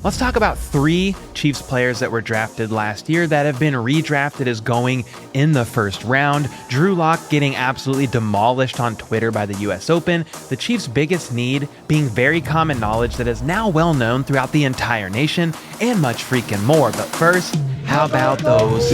Let's talk about 3 Chiefs players that were drafted last year that have been redrafted as going in the first round. Drew Lock getting absolutely demolished on Twitter by the US Open. The Chiefs' biggest need being very common knowledge that is now well known throughout the entire nation, and much freaking more. But first, how about those?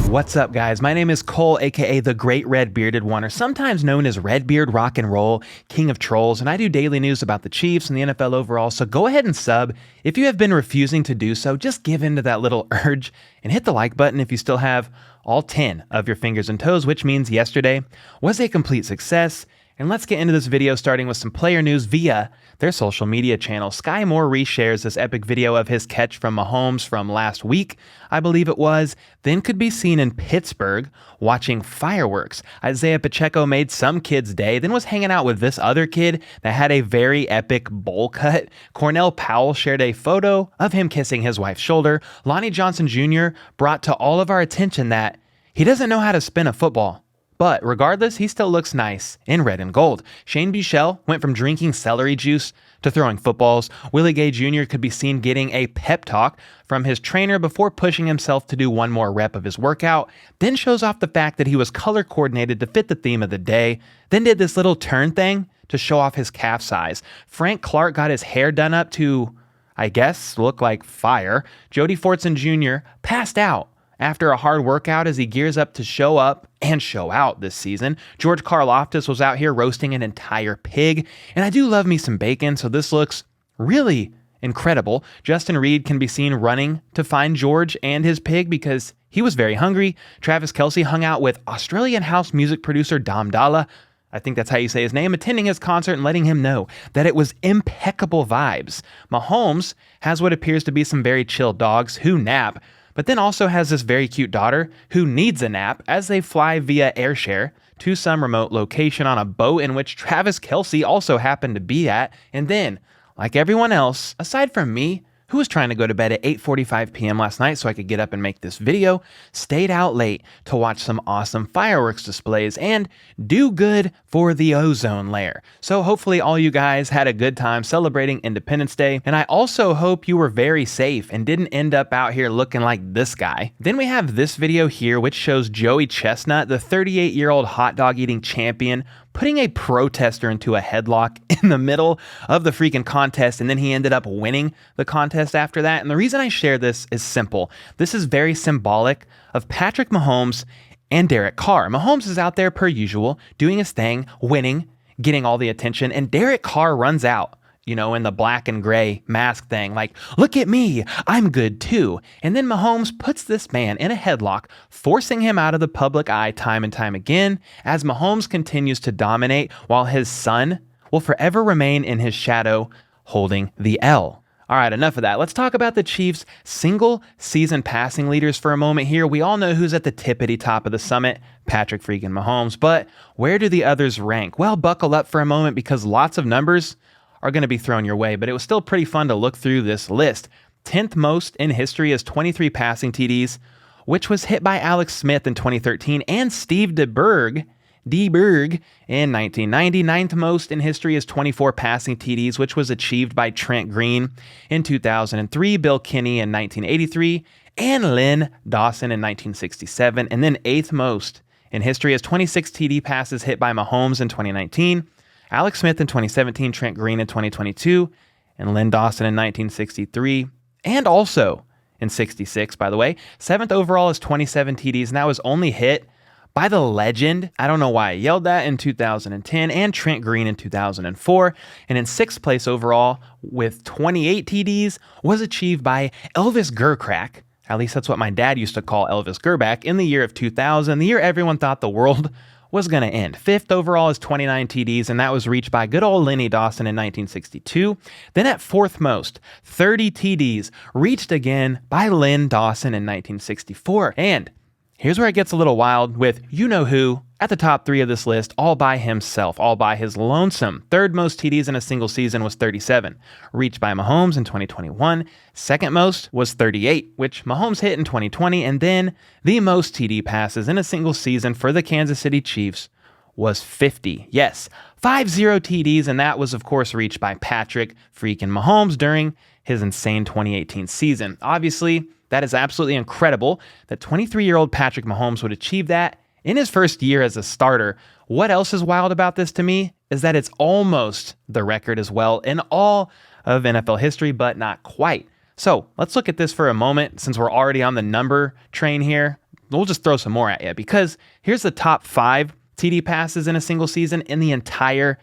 What's up, guys? My name is Cole, aka the Great Red Bearded One, or sometimes known as Redbeard Rock and Roll, King of Trolls, and I do daily news about the Chiefs and the NFL overall, so go ahead and sub. If you have been refusing to do so, just give in to that little urge and hit the like button if you still have all 10 of your fingers and toes, which means yesterday was a complete success. And let's get into this video starting with some player news via their social media channel. Sky Moore reshares this epic video of his catch from Mahomes from last week, I believe it was, then could be seen in Pittsburgh watching fireworks. Isaiah Pacheco made some kid's day, then was hanging out with this other kid that had a very epic bowl cut. Cornell Powell shared a photo of him kissing his wife's shoulder. Lonnie Johnson Jr. brought to all of our attention that he doesn't know how to spin a football. But regardless, he still looks nice in red and gold. Shane Buechele went from drinking celery juice to throwing footballs. Willie Gay Jr. could be seen getting a pep talk from his trainer before pushing himself to do one more rep of his workout, then shows off the fact that he was color coordinated to fit the theme of the day, then did this little turn thing to show off his calf size. Frank Clark got his hair done up to, I guess, look like fire. Jody Fortson Jr. passed out after a hard workout as he gears up to show up and show out this season. George Karlaftis was out here roasting an entire pig, and I do love me some bacon, so this looks really incredible. Justin Reed can be seen running to find George and his pig because he was very hungry. Travis Kelce hung out with Australian house music producer Dom Dalla, I think that's how you say his name, attending his concert and letting him know that it was impeccable vibes. Mahomes has what appears to be some very chill dogs who nap, but then also has this very cute daughter who needs a nap as they fly via airshare to some remote location on a boat in which Travis Kelce also happened to be at. And then, like everyone else, aside from me, who was trying to go to bed at 8:45 p.m. last night so I could get up and make this video, stayed out late to watch some awesome fireworks displays and do good for the ozone layer. So hopefully all you guys had a good time celebrating Independence Day, and I also hope you were very safe and didn't end up out here looking like this guy. Then we have this video here which shows Joey Chestnut, the 38-year-old hot dog eating champion, putting a protester into a headlock in the middle of the freaking contest, and then he ended up winning the contest after that. And the reason I share this is simple. This is very symbolic of Patrick Mahomes and Derek Carr. Mahomes is out there per usual, doing his thing, winning, getting all the attention, and Derek Carr runs out, in the black and gray mask thing, like, look at me, I'm good too. And then Mahomes puts this man in a headlock, forcing him out of the public eye time and time again, as Mahomes continues to dominate while his son will forever remain in his shadow, holding the L. All right, enough of that. Let's talk about the Chiefs' single season passing leaders for a moment here. We all know who's at the tippity top of the summit, Patrick freaking Mahomes, but where do the others rank? Well, buckle up for a moment because lots of numbers are going to be thrown your way, but it was still pretty fun to look through this list. 10th most in history is 23 passing TDs, which was hit by Alex Smith in 2013 and Steve DeBerg in 1990. 9th most in history is 24 passing TDs, which was achieved by Trent Green in 2003, Bill Kinney in 1983, and Len Dawson in 1967. And then 8th most in history is 26 TD passes hit by Mahomes in 2019, Alex Smith in 2017, Trent Green in 2022, and Len Dawson in 1963, and also in 66, by the way. 7th overall is 27 TDs, and that was only hit by the legend, I don't know why I yelled that, in 2010, and Trent Green in 2004. And in 6th place overall with 28 TDs was achieved by Elvis Gercrack. At least that's what my dad used to call Elvis Gerback in the year of 2000, the year everyone thought the world was going to end. 5th overall is 29 TDs, and that was reached by good old Lenny Dawson in 1962. Then at 4th most, 30 TDs, reached again by Len Dawson in 1964. And here's where it gets a little wild with you-know-who at the top 3 of this list all by himself, all by his lonesome. 3rd most TDs in a single season was 37, reached by Mahomes in 2021. 2nd most was 38, which Mahomes hit in 2020. And then the most TD passes in a single season for the Kansas City Chiefs was 50. Yes, 50 TDs, and that was, of course, reached by Patrick freaking Mahomes during his insane 2018 season. Obviously, that is absolutely incredible that 23-year-old Patrick Mahomes would achieve that in his first year as a starter. What else is wild about this to me is that it's almost the record as well in all of NFL history, but not quite. So let's look at this for a moment. Since we're already on the number train here, we'll just throw some more at you, because here's the top 5 TD passes in a single season in the entire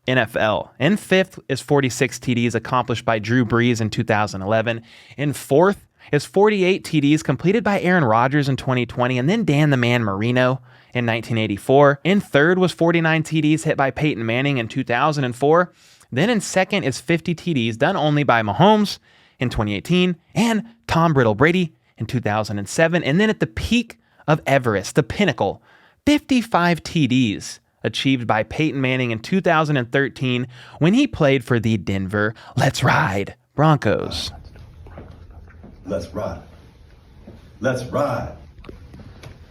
NFL. In 5th is 46 TDs accomplished by Drew Brees in 2011. In 4th is 48 TDs completed by Aaron Rodgers in 2020, and then Dan the Man Marino in 1984. In 3rd was 49 TDs hit by Peyton Manning in 2004. Then in 2nd is 50 TDs done only by Mahomes in 2018 and Tom Brittle Brady in 2007. And then at the peak of Everest, the pinnacle, 55 TDs achieved by Peyton Manning in 2013 when he played for the Denver Let's Ride Broncos. Let's ride. Let's ride.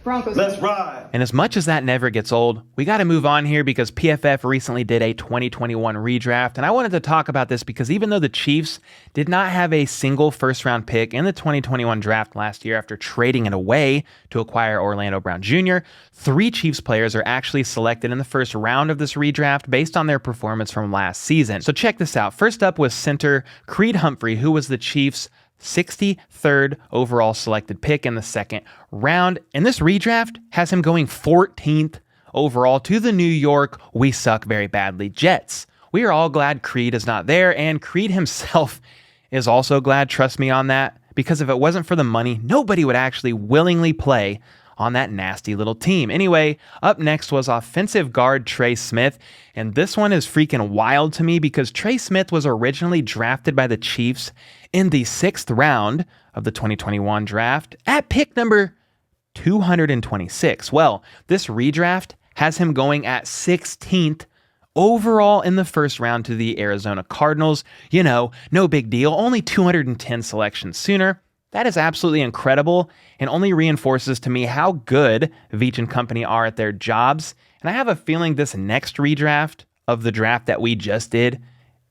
Broncos. Let's ride. And as much as that never gets old, we got to move on here because PFF recently did a 2021 redraft. And I wanted to talk about this because even though the Chiefs did not have a single first-round pick in the 2021 draft last year after trading it away to acquire Orlando Brown Jr., 3 Chiefs players are actually selected in the first round of this redraft based on their performance from last season. So check this out. First up was center Creed Humphrey, who was the Chiefs' 63rd overall selected pick in the second round. And this redraft has him going 14th overall to the New York "we suck very badly" Jets. We are all glad Creed is not there, and Creed himself is also glad, trust me on that, because if it wasn't for the money, nobody would actually willingly play on that nasty little team. Anyway, up next was offensive guard Trey Smith, and this one is freaking wild to me because Trey Smith was originally drafted by the Chiefs in the 6th round of the 2021 draft at pick number 226. Well, this redraft has him going at 16th overall in the first round to the Arizona Cardinals. You know, no big deal, only 210 selections sooner. That is absolutely incredible and only reinforces to me how good Veach and company are at their jobs. And I have a feeling this next redraft of the draft that we just did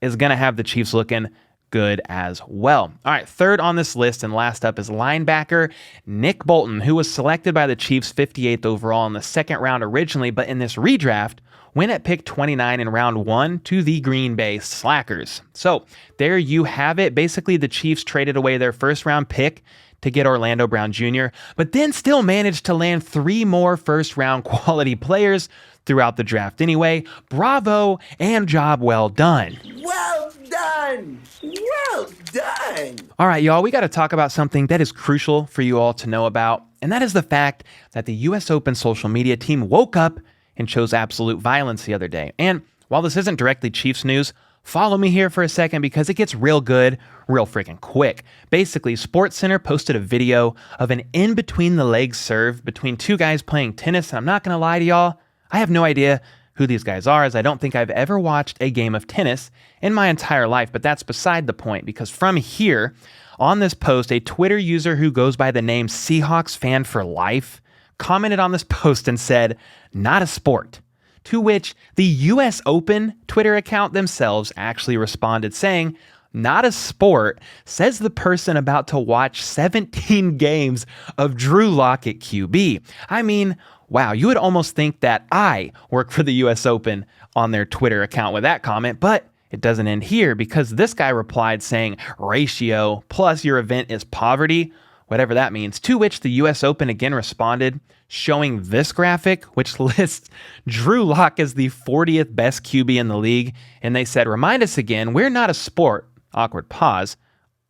is going to have the Chiefs looking good as well. All right, 3rd on this list and last up is linebacker Nick Bolton, who was selected by the Chiefs 58th overall in the 2nd round originally, but in this redraft went at pick 29 in round 1 to the Green Bay Slackers. So there you have it. Basically, the Chiefs traded away their first round pick to get Orlando Brown Jr., but then still managed to land 3 more first round quality players throughout the draft anyway. Bravo and job well done. Well done. Well done. All right, y'all, we got to talk about something that is crucial for you all to know about, and that is the fact that the US Open social media team woke up and chose absolute violence the other day. And while this isn't directly Chiefs news, follow me here for a second because it gets real good real freaking quick. Basically, SportsCenter posted a video of an in-between-the-legs serve between 2 guys playing tennis, and I'm not going to lie to y'all, I have no idea who these guys are, as I don't think I've ever watched a game of tennis in my entire life, but that's beside the point, because from here, on this post, a Twitter user who goes by the name Seahawks Fan for Life commented on this post and said, "Not a sport." To which the US Open Twitter account themselves actually responded saying, "Not a sport, says the person about to watch 17 games of Drew Lock at QB." I mean, wow, you would almost think that I work for the US Open on their Twitter account with that comment, but it doesn't end here because this guy replied saying, "Ratio plus your event is poverty," whatever that means, to which the US Open again responded, showing this graphic, which lists Drew Lock as the 40th best QB in the league, and they said, "Remind us again, we're not a sport." Awkward pause.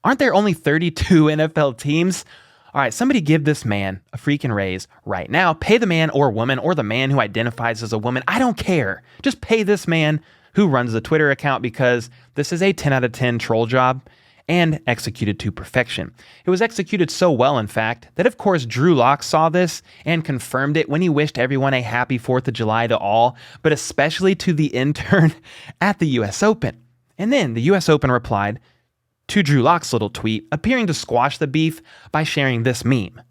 Aren't there only 32 NFL teams? All right, somebody give this man a freaking raise right now. Pay the man or woman or the man who identifies as a woman. I don't care. Just pay this man who runs the Twitter account because this is a 10 out of 10 troll job and executed to perfection. It was executed so well, in fact, that of course Drew Lock saw this and confirmed it when he wished everyone a happy 4th of July to all, but especially to the intern at the US Open. And then the US Open replied to Drew Lock's little tweet, appearing to squash the beef by sharing this meme.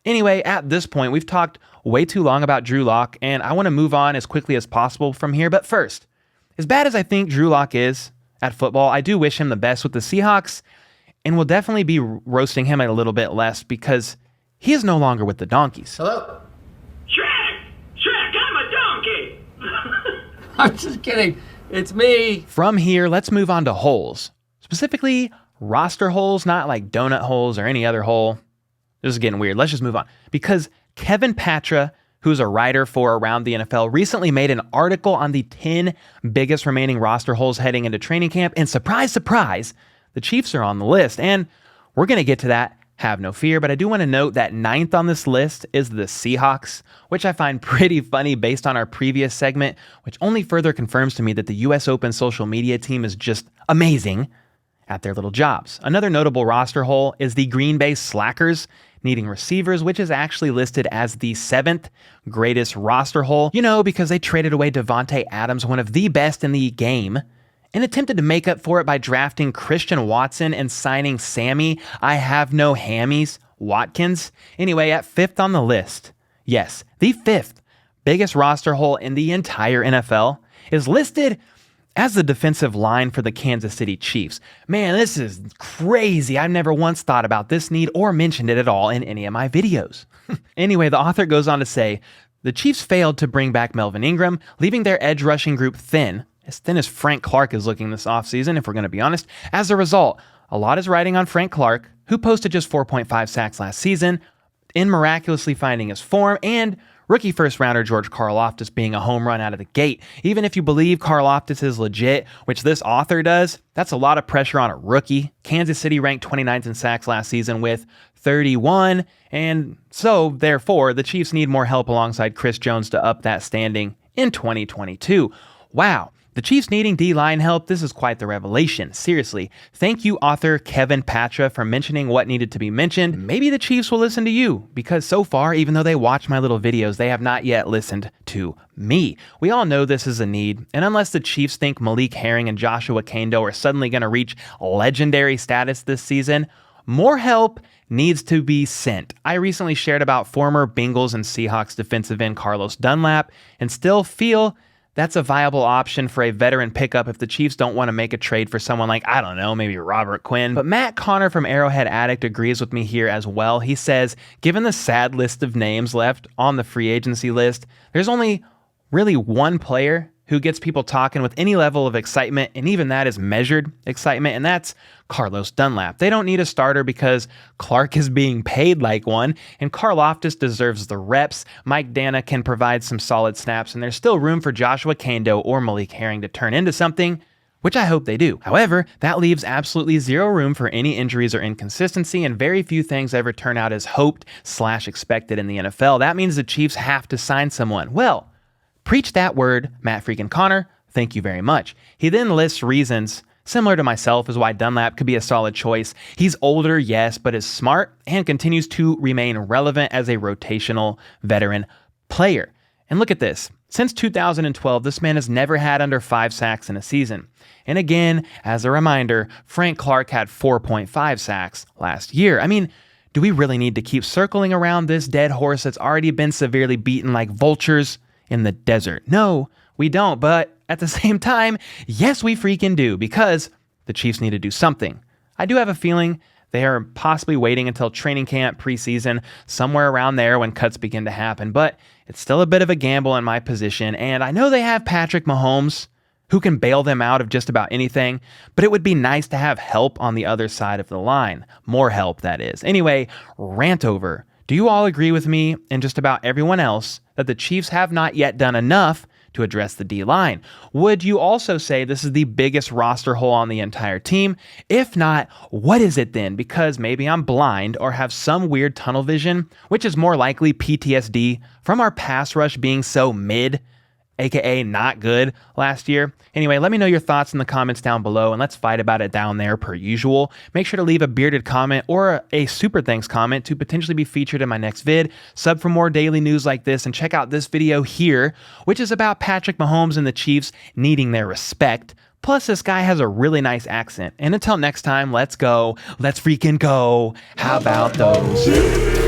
Anyway, at this point, we've talked way too long about Drew Lock, and I want to move on as quickly as possible from here. But first, as bad as I think Drew Lock is at football, I do wish him the best with the Seahawks, and will definitely be roasting him a little bit less because he is no longer with the Donkeys. Hello? Shrek, I'm a donkey! I'm just kidding. It's me. From here, let's move on to holes. Specifically, roster holes, not like donut holes or any other hole. This is getting weird. Let's just move on. Because Kevin Patra, who's a writer for Around the NFL, recently made an article on the 10 biggest remaining roster holes heading into training camp. And surprise, surprise, the Chiefs are on the list. And we're going to get to that. Have no fear. But I do want to note that 9th on this list is the Seahawks, which I find pretty funny based on our previous segment, which only further confirms to me that the US Open social media team is just amazing at their little jobs. Another notable roster hole is the Green Bay Slackers needing receivers, which is actually listed as the 7th greatest roster hole, because they traded away Devontae Adams, one of the best in the game, and attempted to make up for it by drafting Christian Watson and signing Sammy I have no hammies Watkins. Anyway, at 5th on the list, yes, the 5th biggest roster hole in the entire NFL is listed as the defensive line for the Kansas City Chiefs. Man, this is crazy. I've never once thought about this need or mentioned it at all in any of my videos. Anyway, the author goes on to say, the Chiefs failed to bring back Melvin Ingram, leaving their edge rushing group thin as Frank Clark is looking this offseason, if we're going to be honest. As a result, a lot is riding on Frank Clark, who posted just 4.5 sacks last season, in miraculously finding his form, and rookie first-rounder George Karlaftis being a home run out of the gate. Even if you believe Karlaftis is legit, which this author does, that's a lot of pressure on a rookie. Kansas City ranked 29th in sacks last season with 31, and so, therefore, the Chiefs need more help alongside Chris Jones to up that standing in 2022. Wow. The Chiefs needing D-line help, this is quite the revelation. Seriously, thank you, author Kevin Patra, for mentioning what needed to be mentioned. Maybe the Chiefs will listen to you, because so far, even though they watch my little videos, they have not yet listened to me. We all know this is a need, and unless the Chiefs think Malik Herring and Joshua Kando are suddenly going to reach legendary status this season, more help needs to be sent. I recently shared about former Bengals and Seahawks defensive end Carlos Dunlap, and still feel that's a viable option for a veteran pickup if the Chiefs don't want to make a trade for someone like, I don't know, maybe Robert Quinn. But Matt Connor from Arrowhead Addict agrees with me here as well. He says, given the sad list of names left on the free agency list, there's only really one player who gets people talking with any level of excitement, and even that is measured excitement, and that's Carlos Dunlap. They don't need a starter because Clark is being paid like one, and Karlaftis deserves the reps. Mike Dana can provide some solid snaps, and there's still room for Joshua Kando or Malik Herring to turn into something, which I hope they do. However, that leaves absolutely zero room for any injuries or inconsistency, and very few things ever turn out as hoped/expected in the NFL. That means the Chiefs have to sign someone. Well, preach that word, Matt freaking Connor. Thank you very much. He then lists reasons similar to myself as why Dunlap could be a solid choice. He's older, yes, but is smart and continues to remain relevant as a rotational veteran player. And look at this. Since 2012, this man has never had under 5 sacks in a season. And again, as a reminder, Frank Clark had 4.5 sacks last year. I mean, do we really need to keep circling around this dead horse that's already been severely beaten like vultures in the desert? No, we don't. But at the same time, yes, we freaking do, because the Chiefs need to do something. I do have a feeling they are possibly waiting until training camp, preseason, somewhere around there when cuts begin to happen. But it's still a bit of a gamble in my position. And I know they have Patrick Mahomes, who can bail them out of just about anything, but it would be nice to have help on the other side of the line. More help, that is. Anyway, rant over. Do you all agree with me and just about everyone else that the Chiefs have not yet done enough to address the D-line? Would you also say this is the biggest roster hole on the entire team? If not, what is it then? Because maybe I'm blind or have some weird tunnel vision, which is more likely PTSD from our pass rush being so mid, aka not good, last year. Anyway, let me know your thoughts in the comments down below, and let's fight about it down there per usual. Make sure to leave a bearded comment or a super thanks comment to potentially be featured in my next vid. Sub for more daily news like this, and check out this video here, which is about Patrick Mahomes and the Chiefs needing their respect. Plus, this guy has a really nice accent. And until next time, let's go. Let's freaking go. How about those?